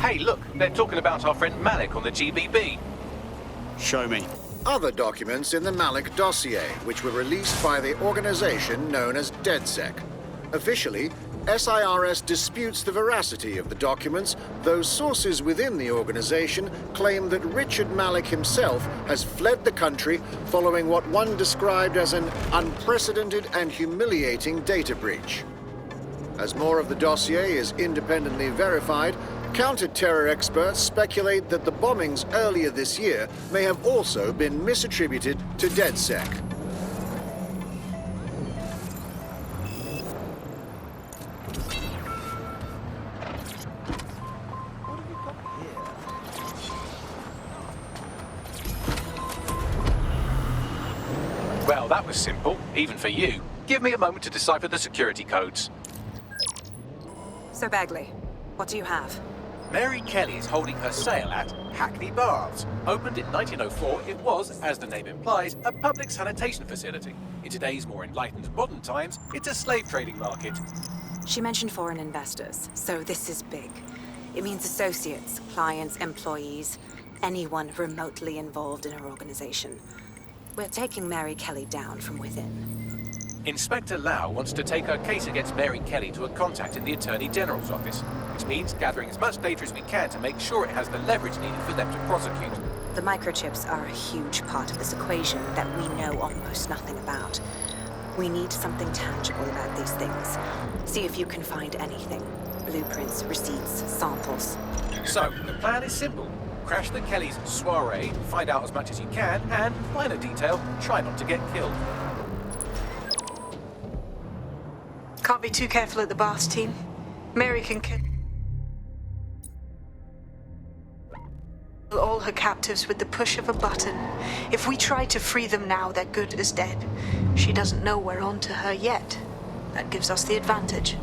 Hey, look, they're talking about our friend Malik on the GBB. Show me. Other documents in the Malik dossier, which were released by the organization known as DedSec. Officially, SIRS disputes the veracity of the documents, though sources within the organization claim that Richard Malik himself has fled the country following what one described as an unprecedented and humiliating data breach. As more of the dossier is independently verified, counter-terror experts speculate that the bombings earlier this year may have also been misattributed to DedSec. Well, that was simple, even for you. Give me a moment to decipher the security codes. So Bagley, what do you have? Mary Kelly is holding her sale at Hackney Baths. Opened in 1904, it was, as the name implies, a public sanitation facility. In today's more enlightened modern times, it's a slave trading market. She mentioned foreign investors, so this is big. It means associates, clients, employees, anyone remotely involved in her organization. We're taking Mary Kelly down from within. Inspector Lau wants to take her case against Mary Kelly to a contact in the Attorney General's office, which means gathering as much data as we can to make sure it has the leverage needed for them to prosecute. The microchips are a huge part of this equation that we know almost nothing about. We need something tangible about these things. See if you can find anything. Blueprints, receipts, samples. So, the plan is simple. Crash the Kellys' soiree, find out as much as you can, and, minor detail, try not to get killed. Can't be too careful at the Baths team. Mary can kill all her captives with the push of a button. If we try to free them now, they're good as dead. She doesn't know we're on to her yet. That gives us the advantage.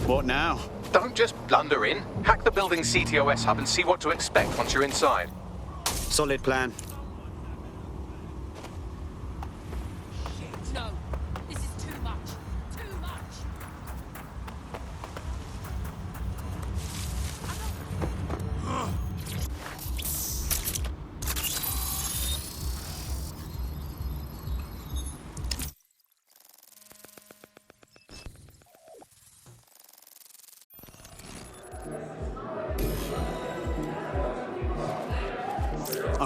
What now? Don't just blunder in. Hack the building's CTOS hub and see what to expect once you're inside. Solid plan. No, this is too much. Too much.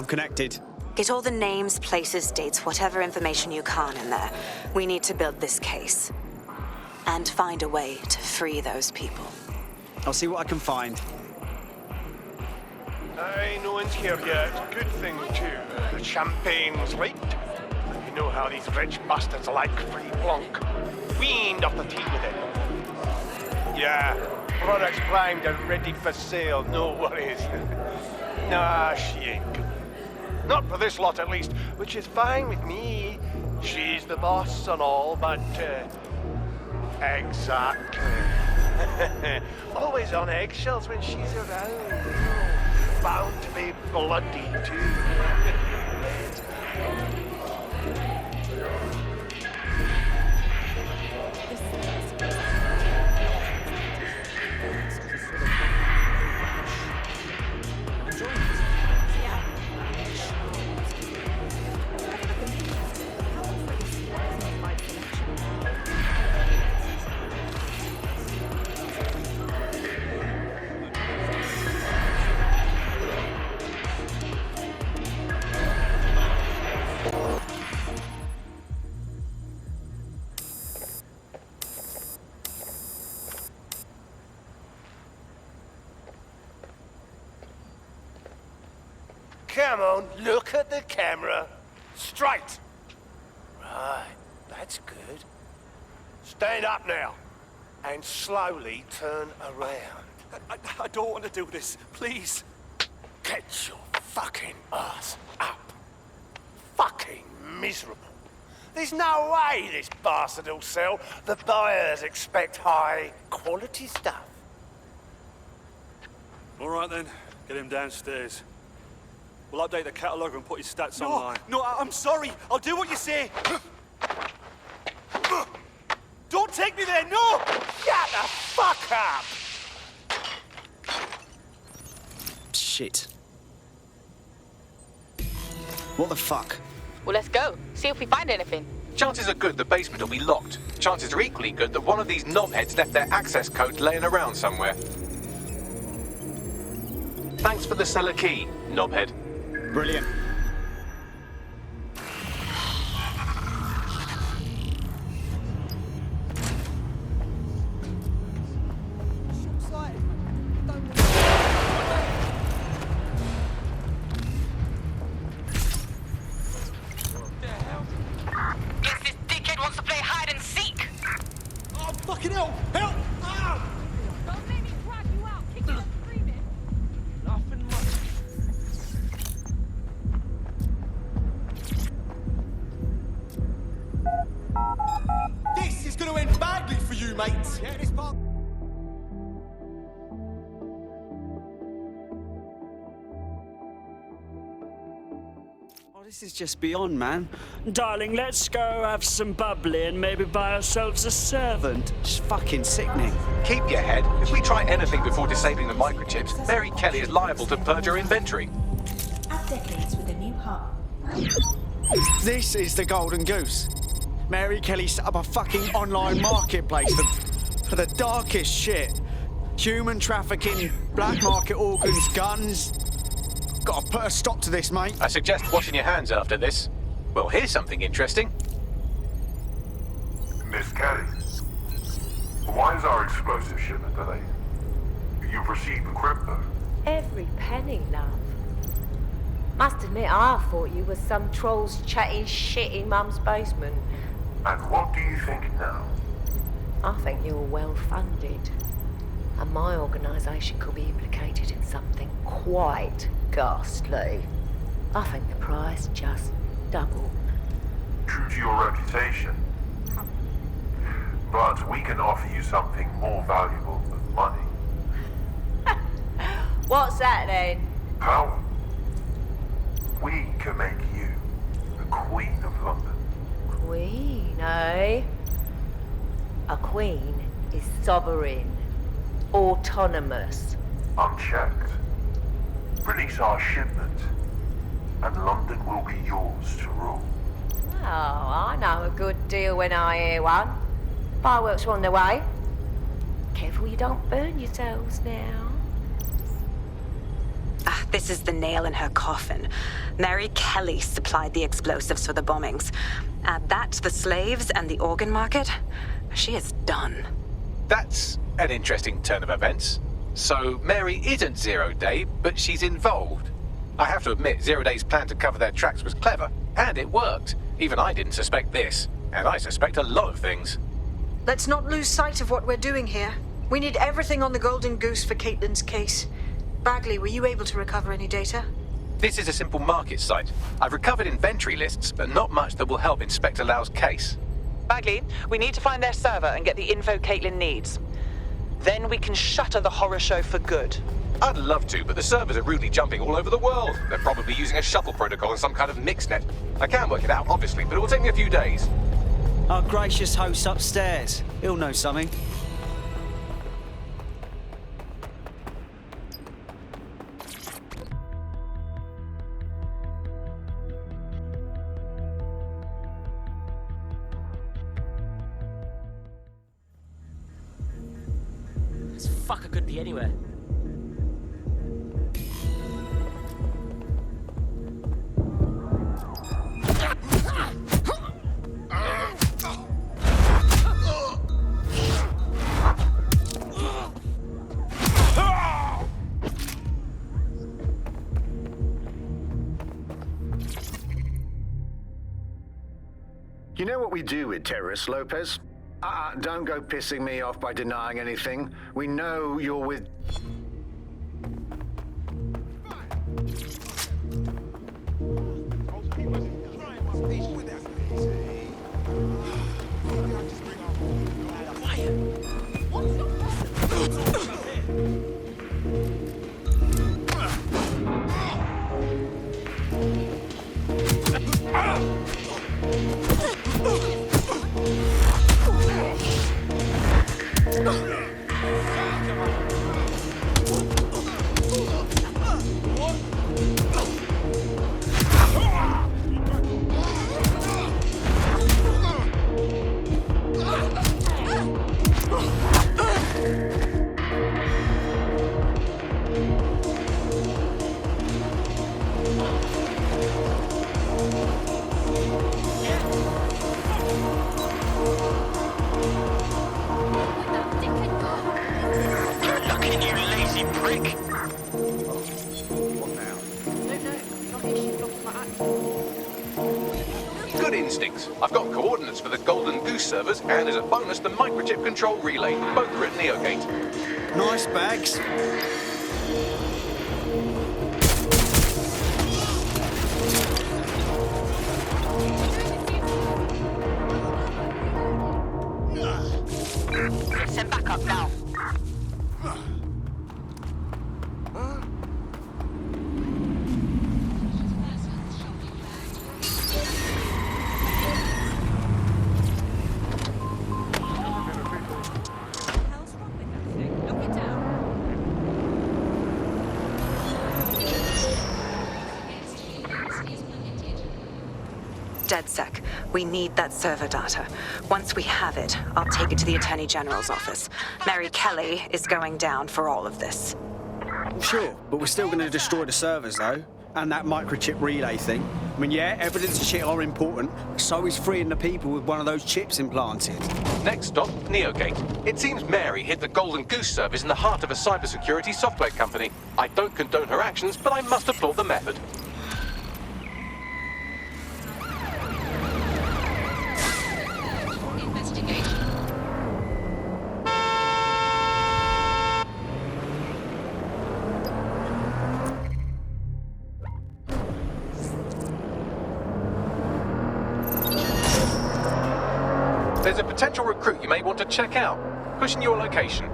I'm connected. Get all the names, places, dates, whatever information you can in there. We need to build this case. And find a way to free those people. I'll see what I can find. Aye, no one's here yet. Good thing, too. The champagne's late. You know how these rich bastards like free plonk. Weaned off the tea with it. Yeah, products primed and ready for sale, no worries. Nah, she ain't good. Not for this lot, at least, which is fine with me. She's the boss and all, but, exactly. Always on eggshells when she's around. Bound to be bloody, too. Come on, look at the camera. Straight. Right, that's good. Stand up now, and slowly turn around. I don't want to do this, please. Get your fucking ass up. Fucking miserable. There's no way this bastard will sell. The buyers expect high quality stuff. All right then, get him downstairs. We'll update the catalogue and put his stats online. No, I'm sorry. I'll do what you say. Don't take me there, no! Shut the fuck up! Shit. What the fuck? Well, let's go. See if we find anything. Chances are good the basement will be locked. Chances are equally good that one of these knobheads left their access code laying around somewhere. Thanks for the cellar key, knobhead. Brilliant. Guess this dickhead wants to play hide and seek. Oh, fucking hell! Help! Ah! Don't make me drag you out, kicking and screaming. Nothing much. This is going to end badly for you, mate. Yeah, this part. Oh, this is just beyond, man. Darling, let's go have some bubbly and maybe buy ourselves a servant. It's fucking sickening. Keep your head. If we try anything before disabling the microchips, Mary Kelly is liable to purge her inventory. Add decades with a new heart. This is the Golden Goose. Mary Kelly set up a fucking online marketplace for the darkest shit. Human trafficking, black market organs, guns. Gotta put a stop to this, mate. I suggest washing your hands after this. Well, here's something interesting. Miss Kelly, why is our explosive shipment delayed? You've received the crypto. Every penny, love. Must admit, I thought you were some trolls chatting shit in Mum's basement. And what do you think now? I think you're well funded. And my organisation could be implicated in something quite ghastly. I think the price just doubled. True to your reputation. But we can offer you something more valuable than money. What's that then? Power. We can make you the Queen of London. Queen, eh? A queen is sovereign, autonomous. Unchecked. Release our shipment, and London will be yours to rule. Oh, I know a good deal when I hear one. Fireworks are on the way. Careful you don't burn yourselves now. Ah, This is the nail in her coffin. Mary Kelly supplied the explosives for the bombings. Add that to the slaves and the organ market, she is done. That's an interesting turn of events. So Mary isn't Zero Day, but she's involved. I have to admit, Zero Day's plan to cover their tracks was clever, and it worked. Even I didn't suspect this, and I suspect a lot of things. Let's not lose sight of what we're doing here. We need everything on the Golden Goose for Caitlin's case. Bagley, were you able to recover any data? This is a simple market site. I've recovered inventory lists, but not much that will help Inspector Lau's case. Bagley, we need to find their server and get the info Caitlin needs. Then we can shutter the horror show for good. I'd love to, but the servers are rudely jumping all over the world. They're probably using a shuttle protocol and some kind of mixnet. I can work it out, obviously, but it will take me a few days. Our gracious host upstairs. He'll know something. This fucker could be anywhere. You know what we do with terrorists, Lopez? Don't go pissing me off by denying anything. We know you're with... Good instincts. I've got coordinates for the Golden Goose servers, and as a bonus, the microchip control relay. Both are at Neogate. Nice bags. Send backup now. DedSec, we need that server data. Once we have it, I'll take it to the Attorney General's office. Mary Kelly is going down for all of this. Sure, but we're still going to destroy the servers, though. And that microchip relay thing. I mean, yeah, evidence and shit are important, so is freeing the people with one of those chips implanted. Next stop, Neogate. It seems Mary hid the Golden Goose servers in the heart of a cybersecurity software company. I don't condone her actions, but I must applaud the method. There's a potential recruit you may want to check out. Pushing your location.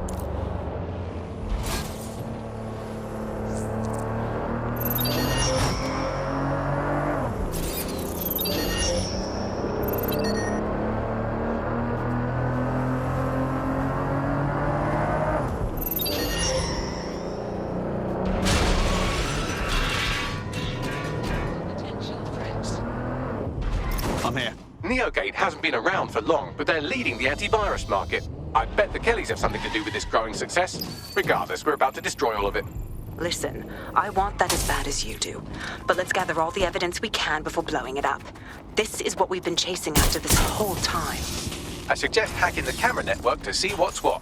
I'm here. Neogate hasn't been around for long, but they're leading the antivirus market. I bet the Kellys have something to do with this growing success. Regardless, we're about to destroy all of it. Listen, I want that as bad as you do. But let's gather all the evidence we can before blowing it up. This is what we've been chasing after this whole time. I suggest hacking the camera network to see what's what.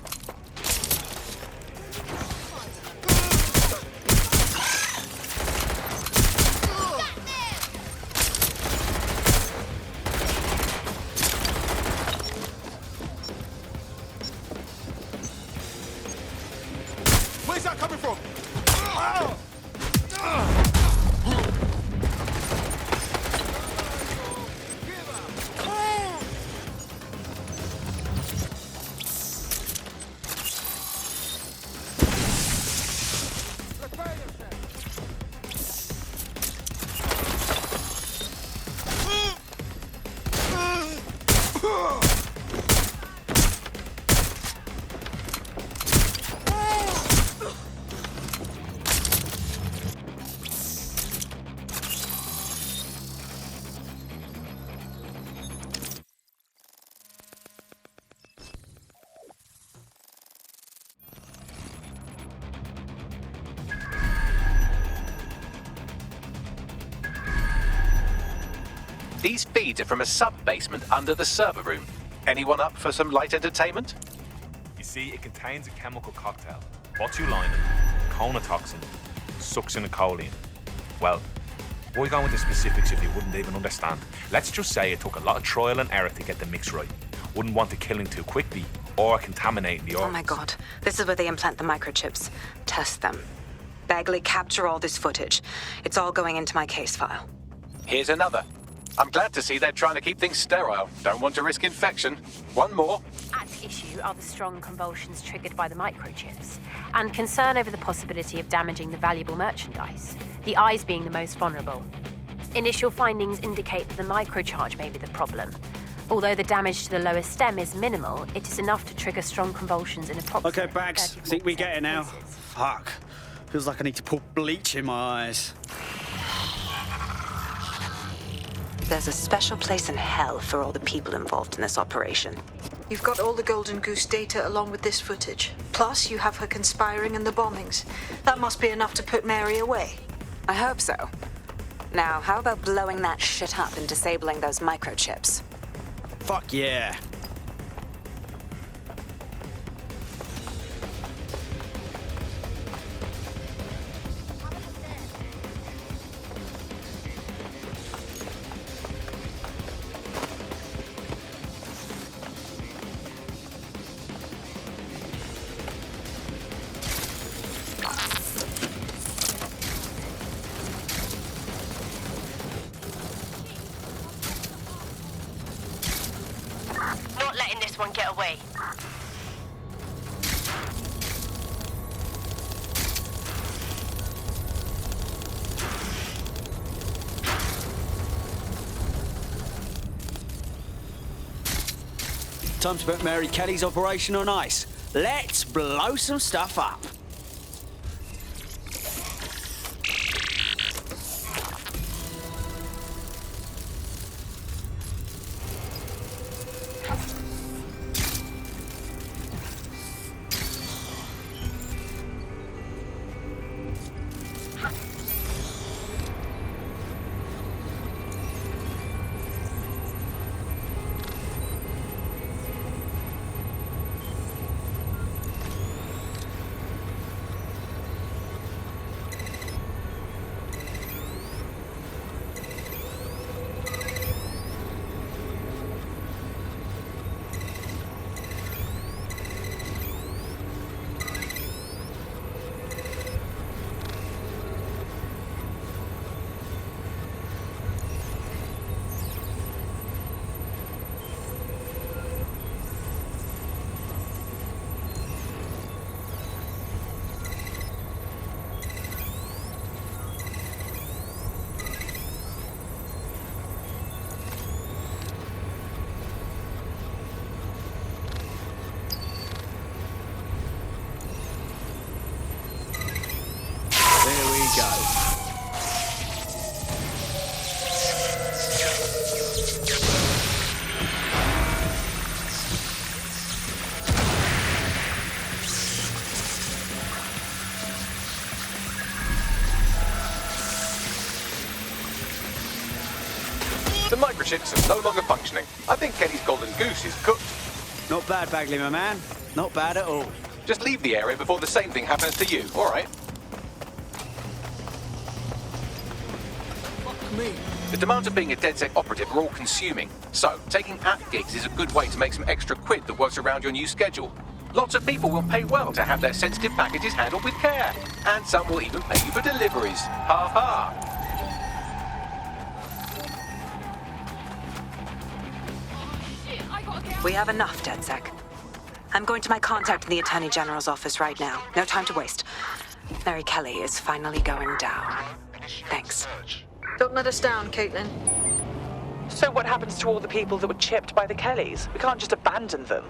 Where's that coming from? These feeds are from a sub-basement under the server room. Anyone up for some light entertainment? You see, it contains a chemical cocktail. Botulinum, conotoxin, succinylcholine. Well, why go into specifics if you wouldn't even understand? Let's just say it took a lot of trial and error to get the mix right. Wouldn't want it killing too quickly or contaminating the organs. Oh my god, this is where they implant the microchips. Test them. Bagley, capture all this footage. It's all going into my case file. Here's another. I'm glad to see they're trying to keep things sterile. Don't want to risk infection. One more. At issue are the strong convulsions triggered by the microchips, and concern over the possibility of damaging the valuable merchandise, the eyes being the most vulnerable. Initial findings indicate that the microcharge may be the problem. Although the damage to the lower stem is minimal, it is enough to trigger strong convulsions in approximately... Okay, Bags, I think we get it now. Fuck. Feels like I need to put bleach in my eyes. There's a special place in hell for all the people involved in this operation. You've got all the Golden Goose data along with this footage. Plus, you have her conspiring in the bombings. That must be enough to put Mary away. I hope so. Now, how about blowing that shit up and disabling those microchips? Fuck yeah. Not letting this one get away. Time to put Mary Kelly's operation on ice. Let's blow some stuff up. microchips are no longer functioning. I think Kelly's golden goose is cooked. Not bad, Bagley, my man. Not bad at all. Just leave the area before the same thing happens to you, all right? Fuck me. The demands of being a DedSec operative are all-consuming, so taking app gigs is a good way to make some extra quid that works around your new schedule. Lots of people will pay well to have their sensitive packages handled with care, and some will even pay you for deliveries. Ha ha! We have enough, DedSec. I'm going to my contact in the Attorney General's office right now. No time to waste. Mary Kelly is finally going down. Thanks. Don't let us down, Caitlin. So what happens to all the people that were chipped by the Kellys? We can't just abandon them.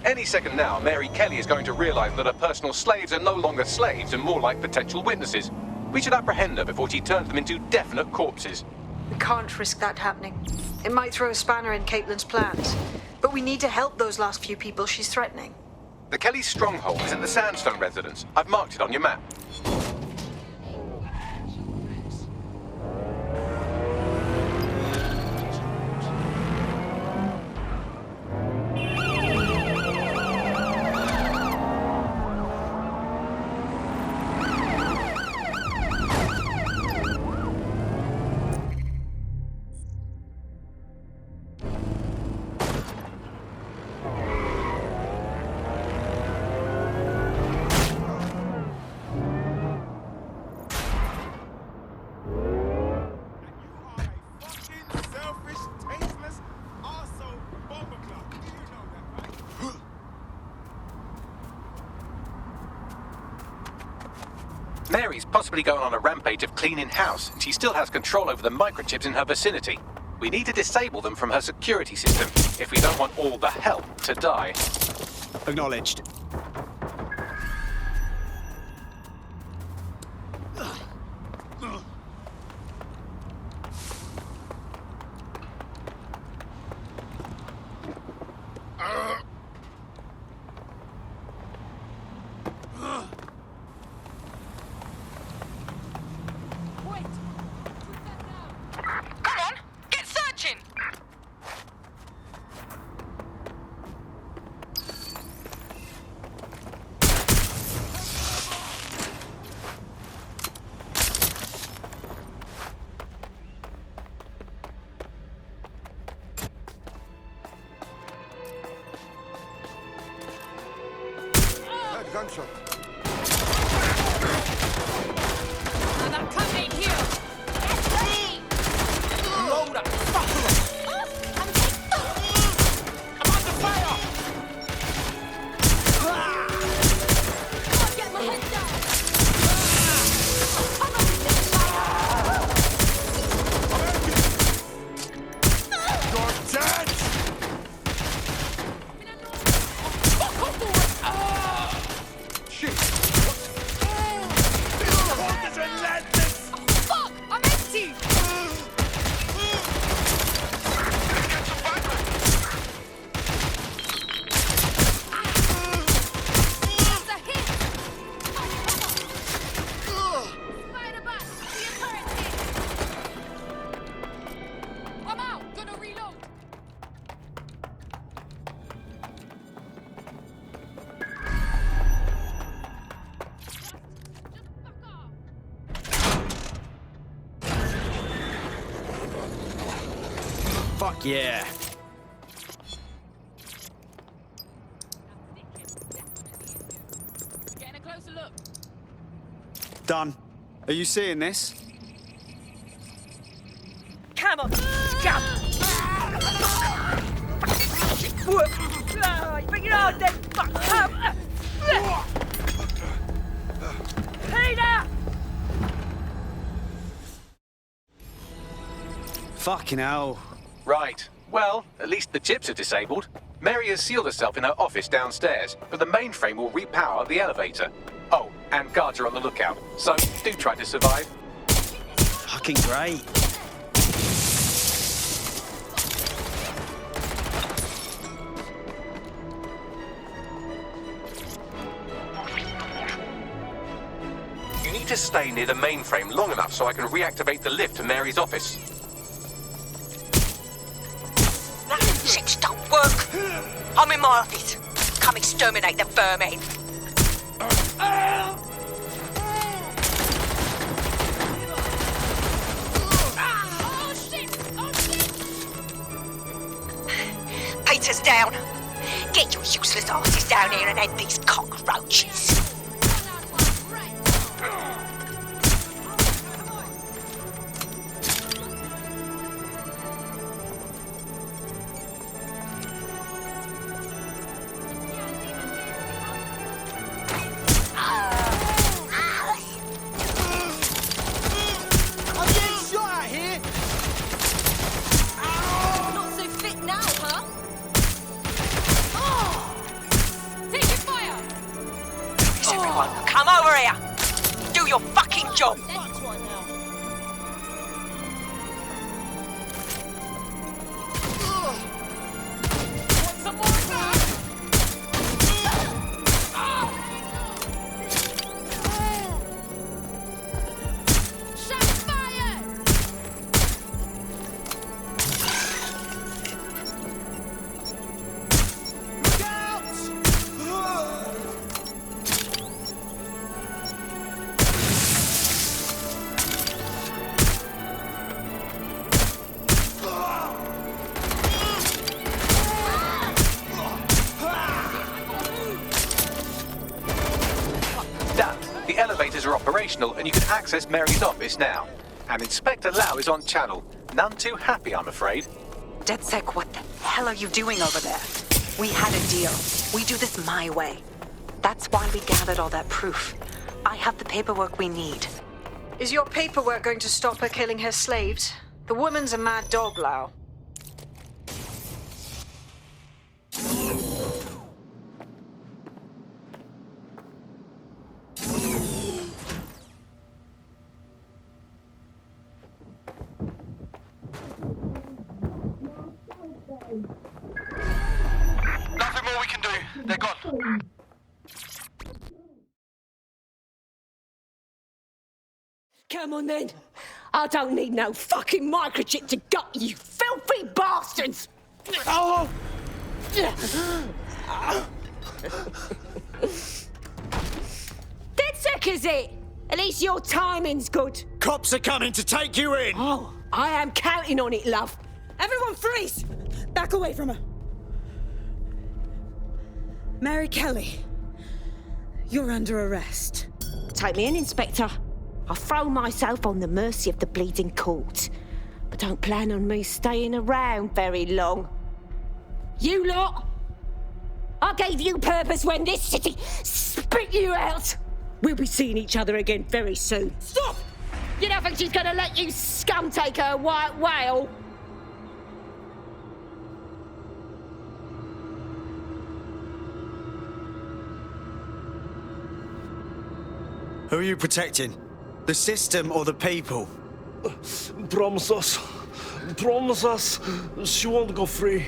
Any second now, Mary Kelly is going to realize that her personal slaves are no longer slaves and more like potential witnesses. We should apprehend her before she turns them into definite corpses. We can't risk that happening. It might throw a spanner in Caitlin's plans. But we need to help those last few people she's threatening. The Kelly's stronghold is at the Sandstone residence. I've marked it on your map. Mary's possibly going on a rampage of cleaning house, and she still has control over the microchips in her vicinity. We need to disable them from her security system if we don't want all the help to die. Acknowledged. Gunshot. And I'm coming here. That's me. Load up. Fuck them. I'm under fire. Can't get my head down. You're dead. Fuck yeah. Getting a closer look. Done. Are you seeing this? Come on, jump! Work! But you know, then fuck! Peter! Fucking hell. Right. Well, at least the chips are disabled. Mary has sealed herself in her office downstairs, but the mainframe will repower the elevator. Oh, and guards are on the lookout, so do try to survive. Fucking great. You need to stay near the mainframe long enough so I can reactivate the lift to Mary's office. work. I'm in my office. Come exterminate the vermin. Peter's down. Get your useless asses down here and end these cockroaches. Come over here! Do your fucking job! The elevators are operational and you can access Mary's office now. And Inspector Lau is on channel. None too happy, I'm afraid. DedSec, what the hell are you doing over there? We had a deal. We do this my way. That's why we gathered all that proof. I have the paperwork we need. Is your paperwork going to stop her killing her slaves? The woman's a mad dog, Lau. Nothing more we can do. They're gone. Come on then. I don't need no fucking microchip to gut you filthy bastards! Oh! DedSec is it? At least your timing's good. Cops are coming to take you in! Oh, I am counting on it, love. Everyone freeze! Back away from her. Mary Kelly, you're under arrest. Take me in, Inspector. I'll throw myself on the mercy of the bleeding court. But don't plan on me staying around very long. You lot! I gave you purpose when this city spit you out! We'll be seeing each other again very soon. Stop! You don't think she's gonna let you scum take her white whale? Who are you protecting? The system or the people? Promise us. Promise us she won't go free.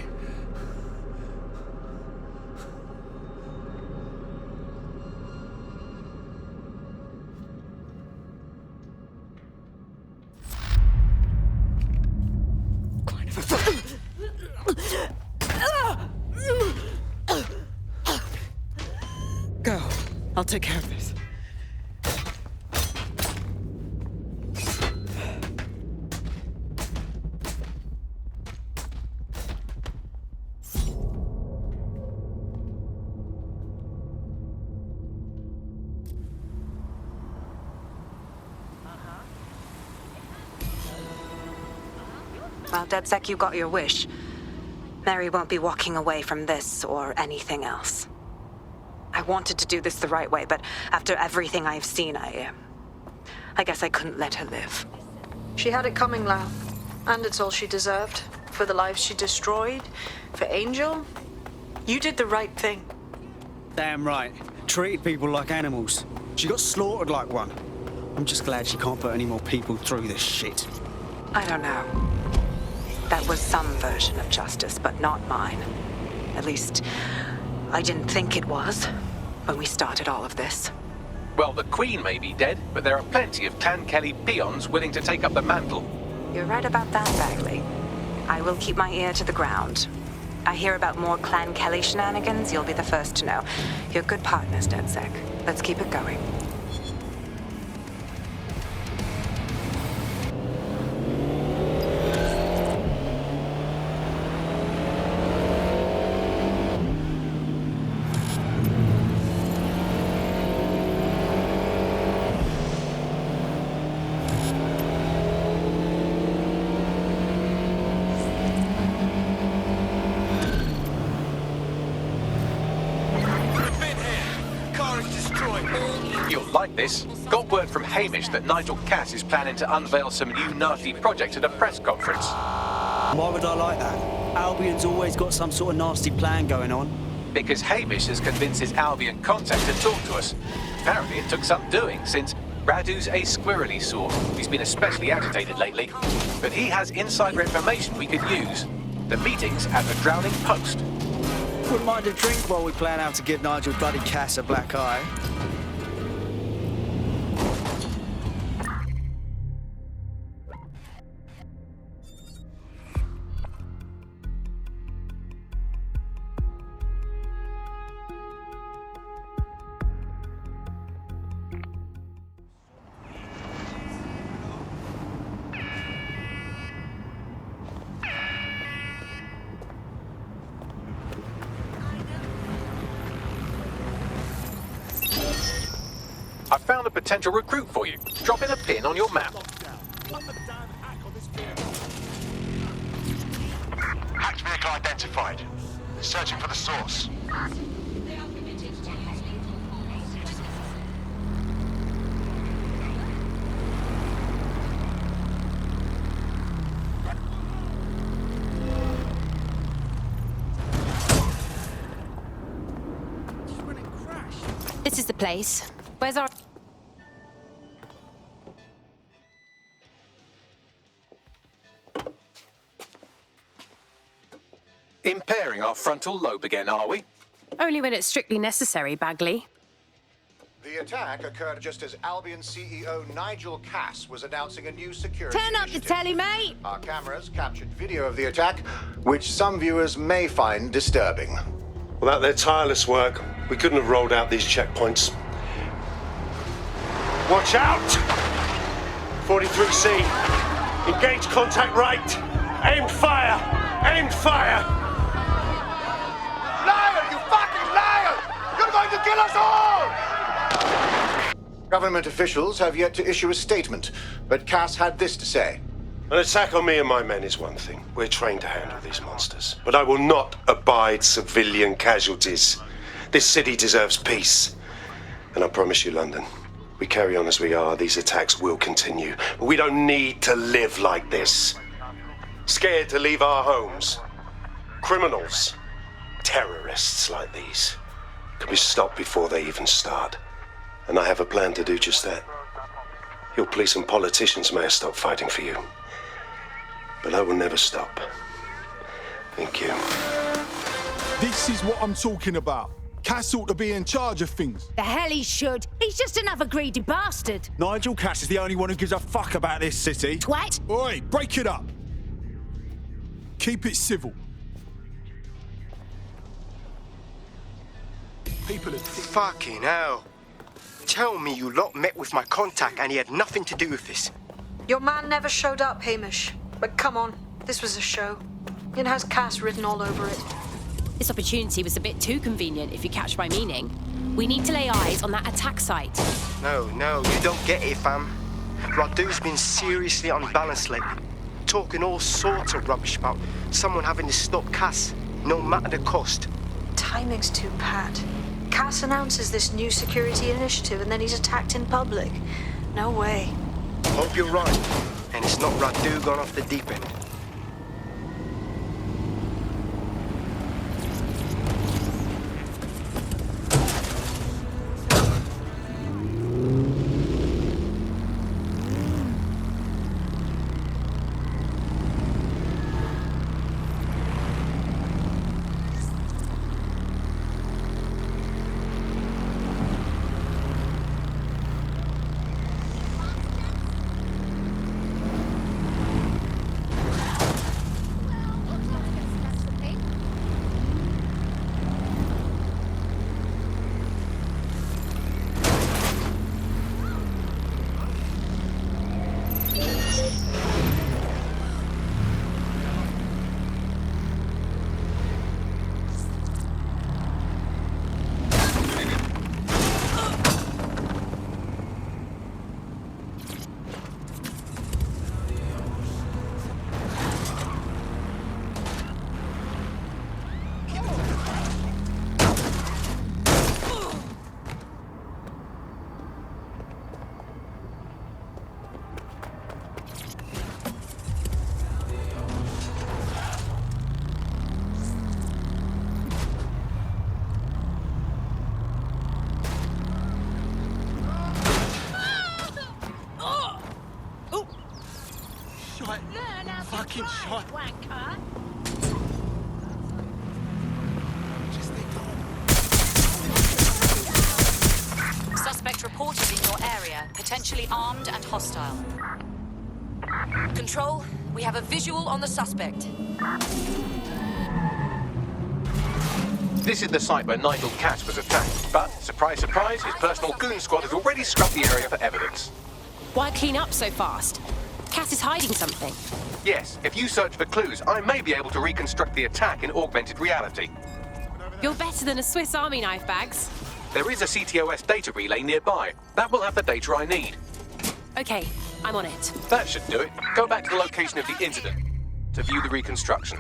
Go. I'll take care of this. Well, DedSec, you got your wish. Mary won't be walking away from this or anything else. I wanted to do this the right way, but after everything I've seen, I guess I couldn't let her live. She had it coming, Lau. And it's all she deserved. For the lives she destroyed, for Angel. You did the right thing. Damn right. Treated people like animals. She got slaughtered like one. I'm just glad she can't put any more people through this shit. I don't know. That was some version of justice, but not mine. At least, I didn't think it was when we started all of this. Well, the Queen may be dead, but there are plenty of Clan Kelly peons willing to take up the mantle. You're right about that, Bagley. I will keep my ear to the ground. I hear about more Clan Kelly shenanigans, you'll be the first to know. You're good partners, DedSec. Let's keep it going. You'll like this. Got word from Hamish that Nigel Cass is planning to unveil some new nasty project at a press conference. Why would I like that? Albion's always got some sort of nasty plan going on. Because Hamish has convinced his Albion contact to talk to us. Apparently it took some doing, since Radu's a squirrely sort. He's been especially agitated lately. But he has insider information we could use. The meeting's at the Drowning Post. Wouldn't mind a drink while we plan how to give Nigel bloody Cass a black eye. I found a potential recruit for you. Drop in a pin on your map. Hacked vehicle identified. Searching for the source. This is the place. Where's our... Impairing our frontal lobe again, are we? Only when it's strictly necessary, Bagley. The attack occurred just as Albion CEO Nigel Cass was announcing a new security Turn up the telly, mate! Our cameras captured video of the attack, which some viewers may find disturbing. Without their tireless work, we couldn't have rolled out these checkpoints. Watch out! 43C. Engage contact right. Aim fire! Aim fire! Liar, you fucking liar! You're going to kill us all! Government officials have yet to issue a statement, but Cass had this to say. An attack on me and my men is one thing. We're trained to handle these monsters. But I will not abide civilian casualties. This city deserves peace. And I promise you, London, we carry on as we are, these attacks will continue. But we don't need to live like this. Scared to leave our homes. Criminals, terrorists like these, can be stopped before they even start. And I have a plan to do just that. Your police and politicians may have stopped fighting for you. But I will never stop. Thank you. This is what I'm talking about. Cass ought to be in charge of things. The hell he should. He's just another greedy bastard. Nigel Cass is the only one who gives a fuck about this city. Twat! Oi, break it up. Keep it civil. People are... Fucking hell. Tell me you lot met with my contact and he had nothing to do with this. Your man never showed up, Hamish. But come on, this was a show. It has Cass written all over it. This opportunity was a bit too convenient, if you catch my meaning. We need to lay eyes on that attack site. No, you don't get it, fam. Radu's been seriously unbalanced lately. Talking all sorts of rubbish about someone having to stop Cass, no matter the cost. Timing's too pat. Cass announces this new security initiative and then he's attacked in public. No way. Hope you're right, and it's not Radu gone off the deep end. fucking shot. Suspect reported in your area, potentially armed and hostile. Control, we have a visual on the suspect. This is the site where Nigel Cass was attacked, but, surprise, surprise, his personal goon squad has already scrubbed the area for evidence. Why clean up so fast? Cass is hiding something. Yes, if you search for clues, I may be able to reconstruct the attack in augmented reality. You're better than a Swiss Army knife, Bags. There is a CTOS data relay nearby. That will have the data I need. Okay, I'm on it. That should do it. Go back to the location of the incident to view the reconstruction.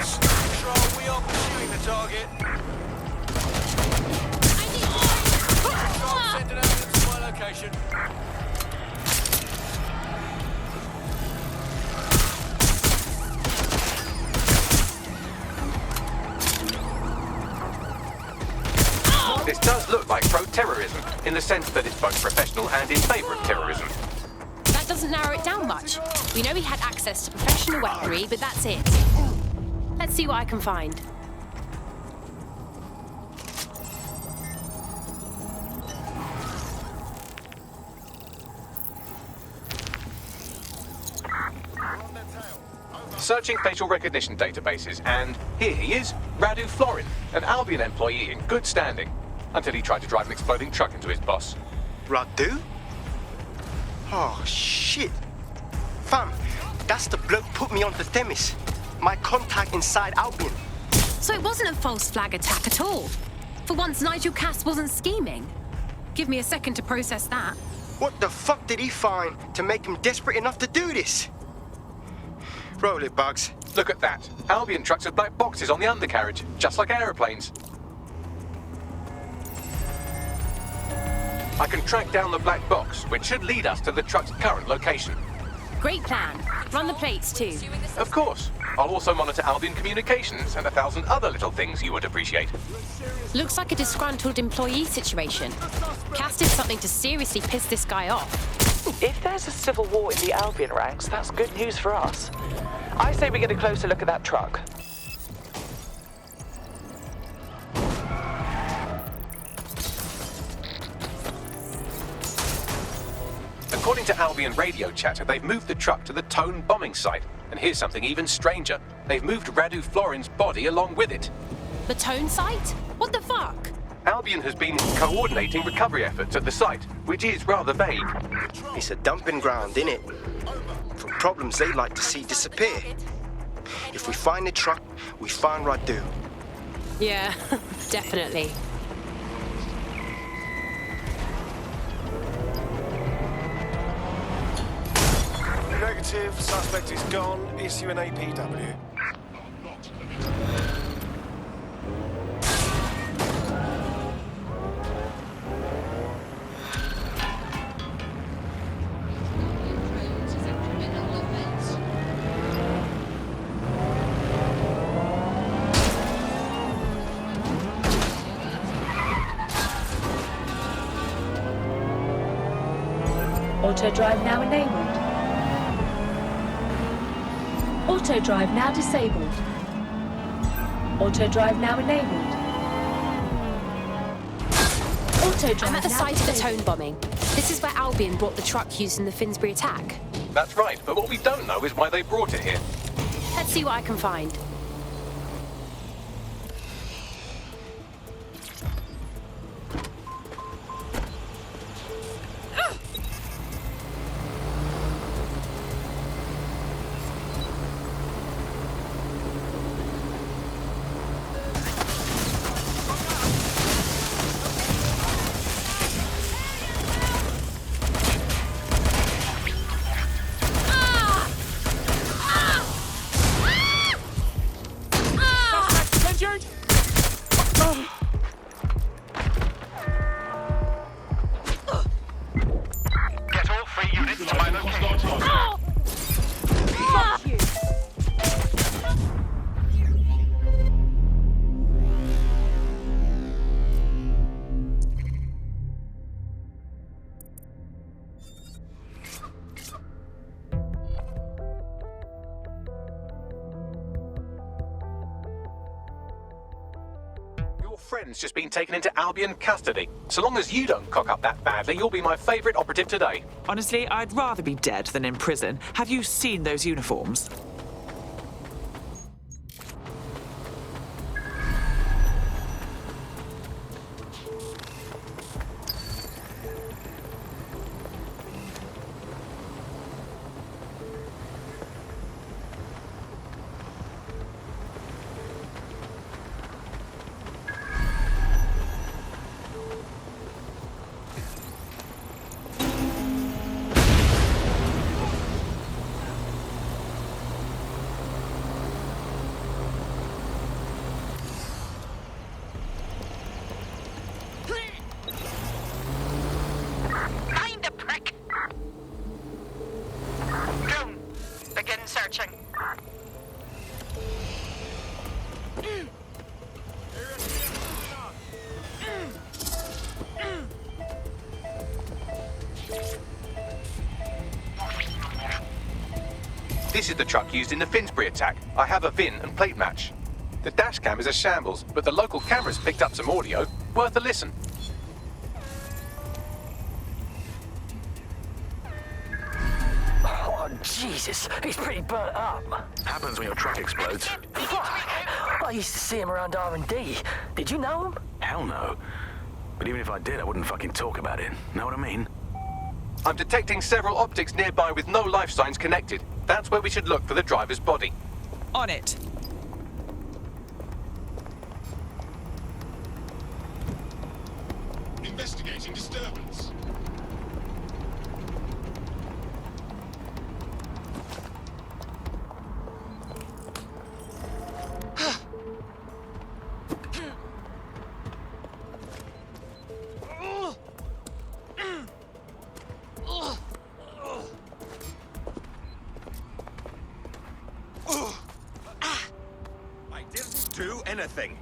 Control, we are pursuing the target. Control, send an ambulance to my location. This does look like pro-terrorism, in the sense that it's both professional and in favour of terrorism. That doesn't narrow it down much. We know he had access to professional weaponry, but that's it. Let's see what I can find. Searching facial recognition databases, and here he is, Radu Florin, an Albion employee in good standing, until he tried to drive an exploding truck into his boss. Radu? Oh, shit. Fam, that's the bloke put me on the Themis. My contact inside Albion. So it wasn't a false flag attack at all? For once, Nigel Cass wasn't scheming. Give me a second to process that. What the fuck did he find to make him desperate enough to do this? Roll it, Bugs. Look at that. Albion trucks with black boxes on the undercarriage, just like aeroplanes. I can track down the black box, which should lead us to the truck's current location. Great plan. Run the plates too. Of course. I'll also monitor Albion communications and 1,000 other little things you would appreciate. Looks like a disgruntled employee situation. Cass did something to seriously piss this guy off. If there's a civil war in the Albion ranks, that's good news for us. I say we get a closer look at that truck. According to Albion radio chatter, they've moved the truck to the Tone bombing site. And here's something even stranger. They've moved Radu Florin's body along with it. The Tone site? What the fuck? Albion has been coordinating recovery efforts at the site, which is rather vague. It's a dumping ground, innit? For problems they like to see disappear. If we find the truck, we find Radu. Yeah, definitely. Negative, suspect is gone. Issue an APW. Auto drive now enabled. Auto drive now disabled. Auto drive now enabled. Auto drive I'm at the now site of the disabled. Tone bombing. This is where Albion brought the truck used in the Finsbury attack. That's right, but what we don't know is why they brought it here. Let's see what I can find. friend's just been taken into Albion custody. So long as you don't cock up that badly, you'll be my favourite operative today. Honestly, I'd rather be dead than in prison. Have you seen those uniforms? Searching. This is the truck used in the Finsbury attack. I have a VIN and plate match. The dash cam is a shambles, but the local cameras picked up some audio. Worth a listen. Oh, Jesus, he's pretty burnt up. Happens when your truck explodes. I used to see him around R&D. Did you know him? Hell no. But even if I did, I wouldn't fucking talk about it. Know what I mean? I'm detecting several optics nearby with no life signs connected. That's where we should look for the driver's body. On it. Investigating disturbance. I didn't do anything.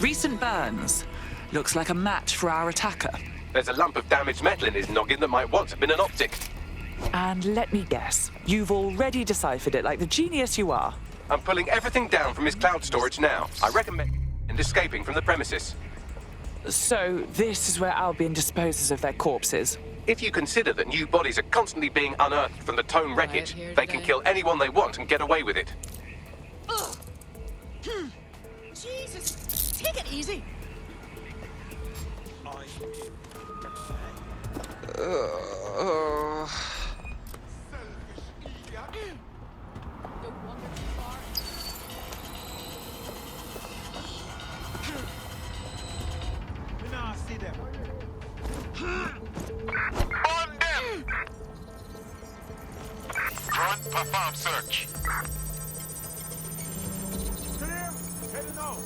Recent burns. Looks like a match for our attacker. There's a lump of damaged metal in his noggin that might once have been an optic. And let me guess, you've already deciphered it like the genius you are. I'm pulling everything down from his cloud storage now. I recommend escaping from the premises. So, this is where Albion disposes of their corpses? If you consider that new bodies are constantly being unearthed from the Tone wreckage, they can kill anyone they want and get away with it. Jesus, take it easy. On them! Front, perform search. Clear. Heading out.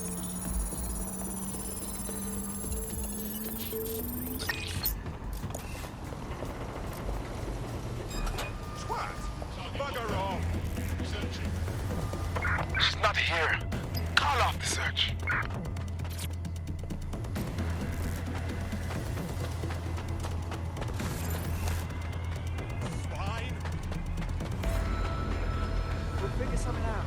Bugger off. She's not here. Call off the search. Fine. We'll figure something out.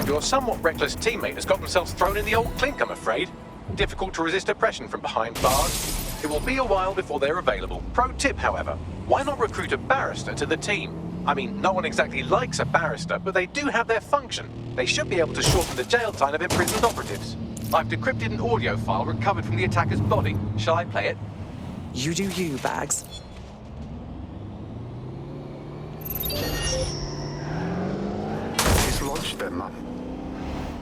Your somewhat reckless teammate has got themselves thrown in the old clink, I'm afraid. Difficult to resist oppression from behind bars. It will be a while before they're available. Pro tip, however, why not recruit a barrister to the team? I mean, no one exactly likes a barrister, but they do have their function. They should be able to shorten the jail time of imprisoned operatives. I've decrypted an audio file recovered from the attacker's body. Shall I play it? You do you, Bags. He's launched them up.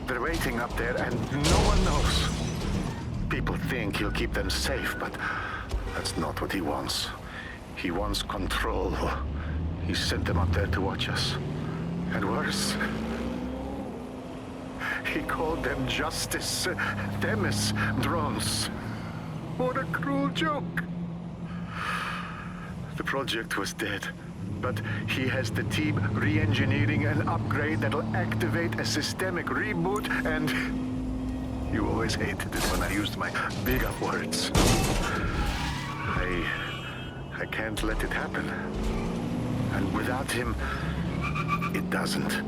They're waiting up there and no one knows. People think he'll keep them safe, but that's not what he wants. He wants control. He sent them up there to watch us. And worse, he called them justice. Them as drones. What a cruel joke. The project was dead. But he has the team re-engineering an upgrade that'll activate a systemic reboot and... You always hated it when I used my big-up words. I can't let it happen. And without him, it doesn't.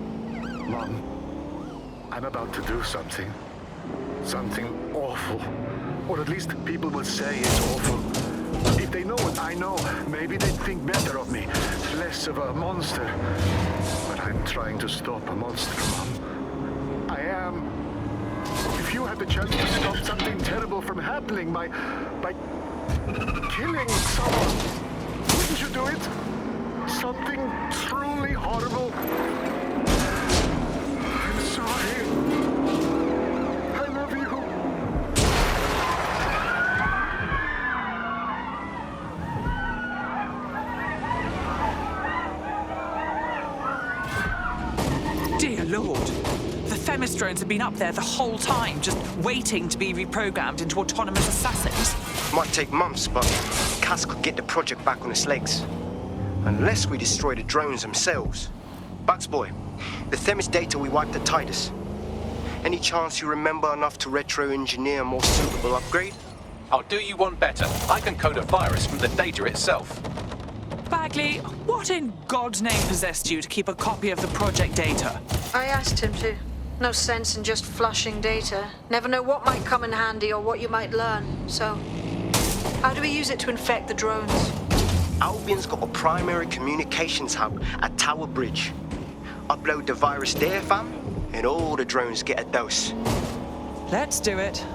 Mom, I'm about to do something. Something awful. Or at least people will say it's awful. If they know what I know, maybe they'd think better of me. Less of a monster. But I'm trying to stop a monster, Mom. I am. If you had the chance to stop something terrible from happening by killing someone, wouldn't you do it? Something truly horrible. I'm sorry. I love you. Dear Lord. The Themis drones have been up there the whole time, just waiting to be reprogrammed into autonomous assassins. Might take months, but Cass could get the project back on its legs. Unless we destroy the drones themselves. Bugs boy, the Themis data we wiped at Titus. Any chance you remember enough to retro-engineer a more suitable upgrade? I'll do you one better. I can code a virus from the data itself. Bagley, what in God's name possessed you to keep a copy of the project data? I asked him to. No sense in just flushing data. Never know what might come in handy or what you might learn. So, how do we use it to infect the drones? Albion's got a primary communications hub at Tower Bridge. Upload the virus there, fam, and all the drones get a dose. Let's do it.